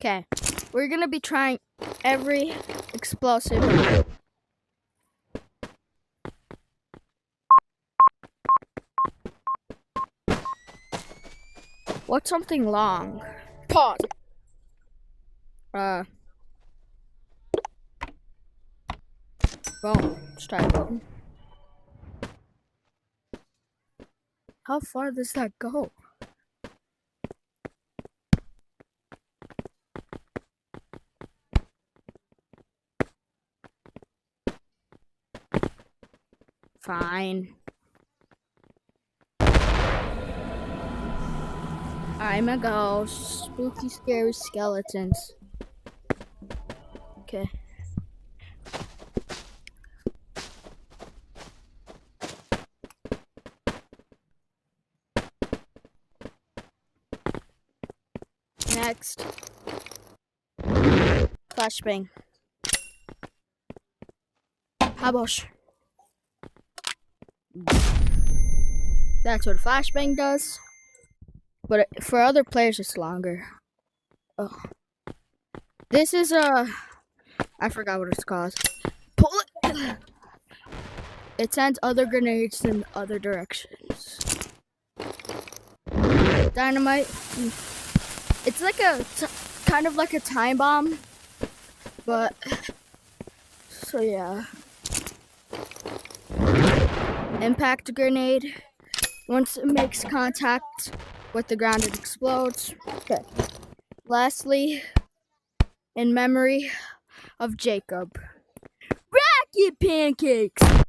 Okay, we're gonna be trying every explosive. What's something long? Pause. Boom. Start button. How far does that go? Fine. I'm a ghost. Spooky, scary skeletons. Okay. Next. Flashbang. Habosh. That's what flashbang does. But for other players, it's longer. Oh. This is I forgot what it's called. Pull it. It sends other grenades in other directions. Dynamite. It's like kind of like a time bomb. But, so yeah. Impact grenade. Once it makes contact with the ground, it explodes. Okay. Lastly, in memory of Jacob. Rocket pancakes!